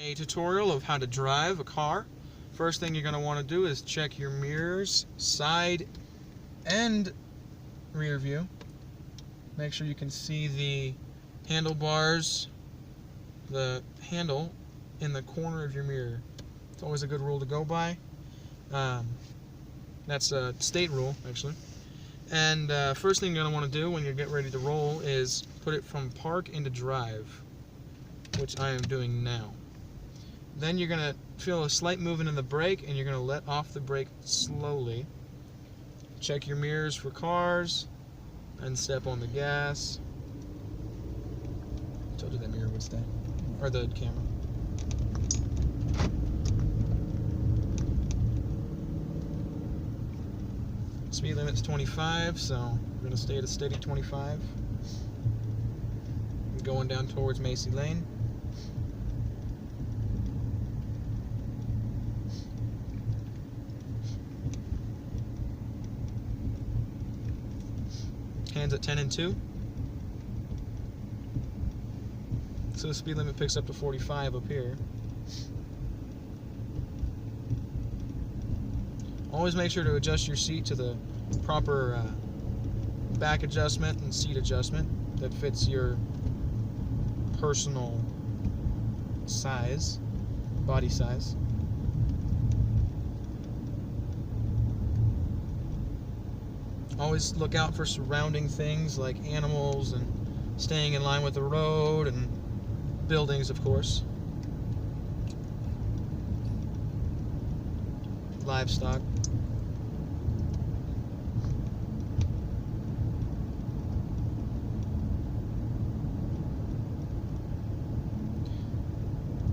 A tutorial of how to drive a car. First thing you're going to want to do is check your mirrors, side and rear view. Make sure you can see the handlebars, the handle in the corner of your mirror. It's always a good rule to go by. That's a state rule, actually. And first thing you're going to want to do when you get ready to roll is put it from park into drive, which I am doing now. Then you're going to feel a slight movement in the brake, and you're going to let off the brake slowly. Check your mirrors for cars, and step on the gas. I told you that mirror would stay, or the camera. Speed limit's 25, so we're going to stay at a steady 25. Going down towards Macy Lane. Hands at 10 and 2. So the speed limit picks up to 45 up here. Always make sure to adjust your seat to the proper back adjustment and seat adjustment that fits your personal size, body size. Always look out for surrounding things like animals and staying in line with the road and buildings, of course. Livestock.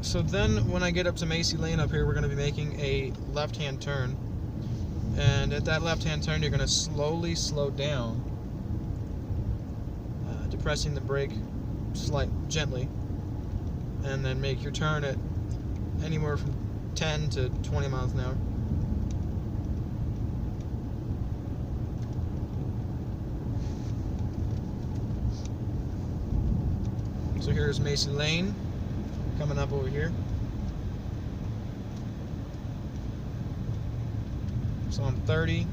So then when I get up to Macy Lane up here, we're going to be making a left-hand turn. And at that left-hand turn, you're going to slowly slow down, depressing the brake gently, and then make your turn at anywhere from 10 to 20 miles an hour. So here's Macy Lane coming up over here. So I'm 30,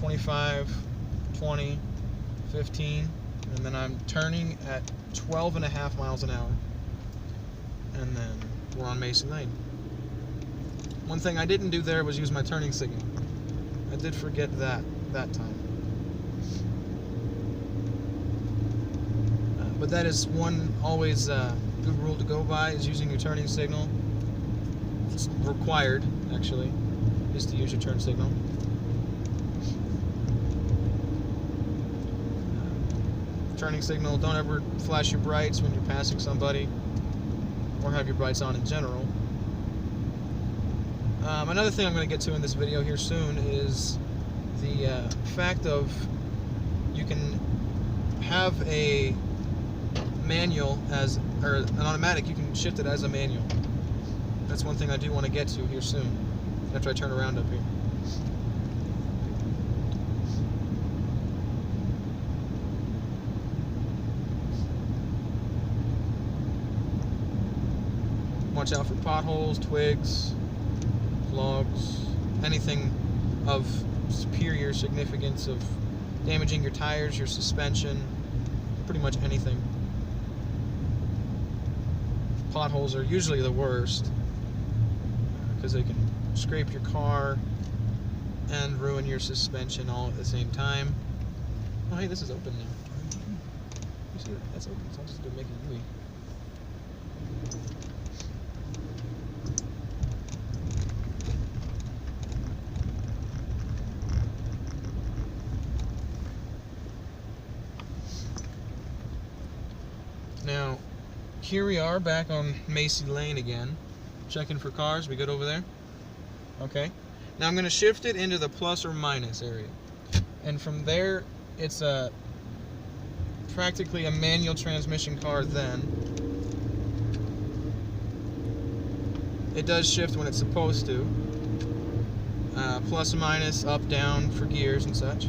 25, 20, 15, and then I'm turning at 12.5 miles an hour. And then we're on Macy Lane. One thing I didn't do there was use my turning signal. I did forget that time. But that is one always good rule to go by, is using your turning signal. It's required, actually, is to use your turn signal. Turning signal, don't ever flash your brights when you're passing somebody, or have your brights on in general. Another thing I'm going to get to in this video here soon is the fact of you can have a manual or an automatic. You can shift it as a manual. That's one thing I do want to get to here soon, after I turn around up here. Watch out for potholes, twigs, logs, anything of superior significance of damaging your tires, your suspension, pretty much anything. Potholes are usually the worst because they can scrape your car and ruin your suspension all at the same time. Oh, hey, this is open now. You see that? That's open, so I'll just go make a U-turn. Now, here we are back on Macy Lane again, checking for cars. We good over there? Okay. Now I'm going to shift it into the plus or minus area. And from there, it's practically a manual transmission car then. It does shift when it's supposed to. Plus or minus, up, down for gears and such.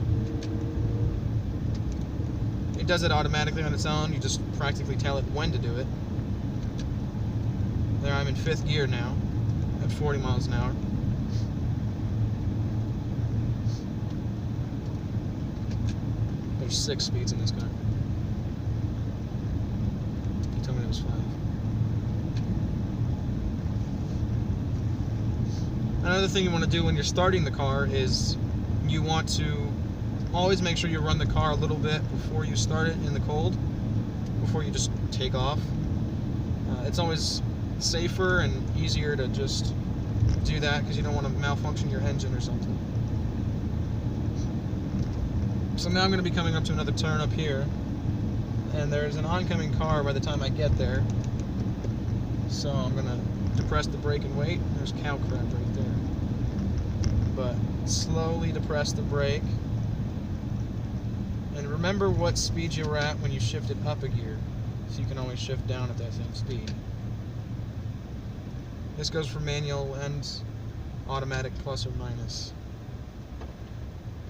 It does it automatically on its own. You just practically tell it when to do it. There, I'm in 5th gear now at 40 miles an hour. There's 6 speeds in this car. You told me there was 5. Another thing you want to do when you're starting the car is you want to always make sure you run the car a little bit before you start it in the cold, before you just take off. It's always safer and easier to just do that because you don't want to malfunction your engine or something. So now I'm going to be coming up to another turn up here, and there's an oncoming car by the time I get there. So I'm going to depress the brake and wait. There's cow crap right there. But slowly depress the brake. And remember what speed you were at when you shifted up a gear, so you can always shift down at that same speed. This goes for manual and automatic plus or minus.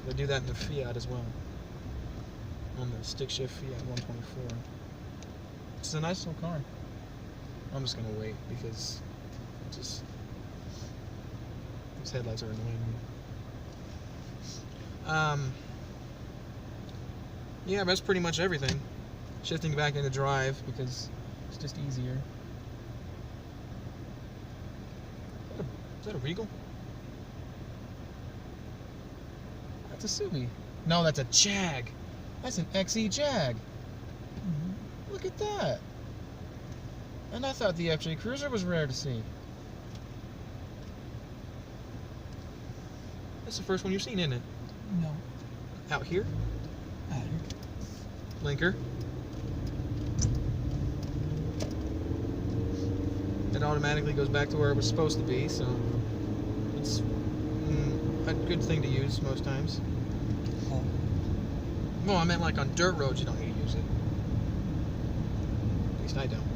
They do that in the Fiat as well, on the stick shift Fiat 124. It's a nice little car. I'm just gonna wait because these headlights are annoying me. Yeah, that's pretty much everything. Shifting back into drive because it's just easier. Is that a Regal? That's a Subi. No, that's a Jag. That's an XE Jag. Look at that. And I thought the FJ Cruiser was rare to see. That's the first one you've seen, isn't it? No. Out here? Out here. Blinker. It automatically goes back to where it was supposed to be, so it's a good thing to use most times. Oh. Well, I meant like on dirt roads you don't need to use it. At least I don't.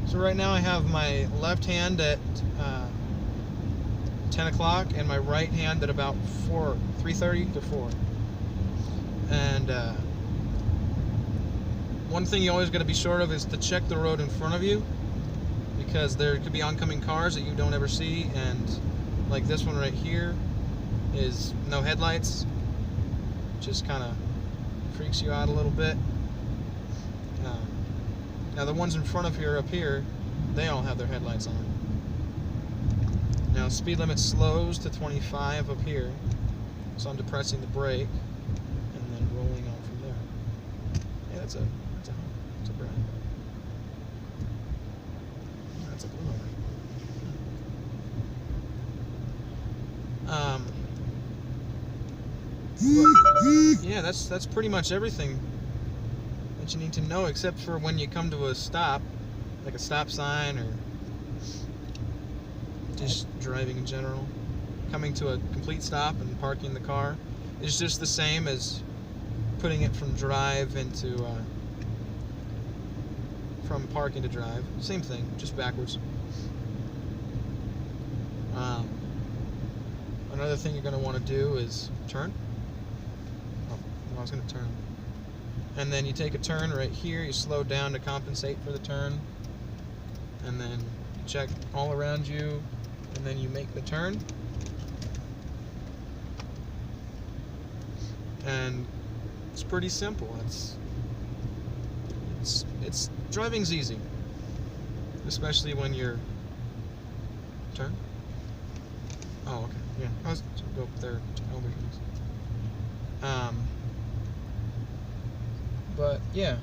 So right now I have my left hand at 10 o'clock and my right hand at about 3:30 to 4. And one thing you always got to be sure of is to check the road in front of you, because there could be oncoming cars that you don't ever see, and like this one right here is no headlights. Just kind of freaks you out a little bit. Now the ones in front of here, up here, they all have their headlights on. Now speed limit slows to 25 up here, so I'm depressing the brake and then rolling on from there. Yeah, that's a brown. That's a blue one. Yeah, that's pretty much everything that you need to know, except for when you come to a stop, like a stop sign or just driving in general. Coming to a complete stop and parking the car is just the same as putting it from drive into from park into drive. Same thing, just backwards. Another thing you're going to want to do is turn. Oh, I was going to turn. And then you take a turn right here, you slow down to compensate for the turn, and then you check all around you, and then you make the turn. And it's pretty simple. It's driving's easy, especially when you're turn. Oh, okay, yeah. I was to go up there to elder things. But yeah,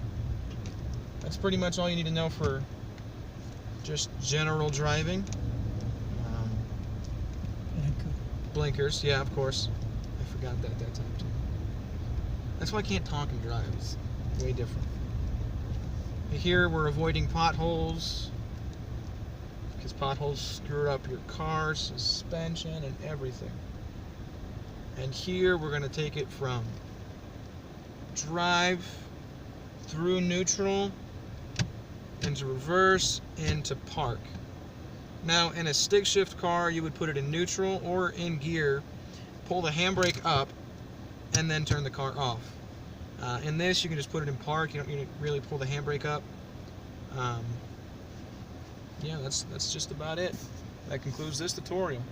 that's pretty much all you need to know for just general driving. Blinkers, yeah, of course. I forgot that time too. That's why I can't talk and drive. It's way different. Here we're avoiding potholes, because potholes screw up your car, suspension, and everything. And here we're going to take it from drive through neutral into reverse into park. Now, in a stick shift car, you would put it in neutral or in gear, pull the handbrake up, and then turn the car off. In this, you can just put it in park. You don't need to really pull the handbrake up. Yeah, that's just about it. That concludes this tutorial.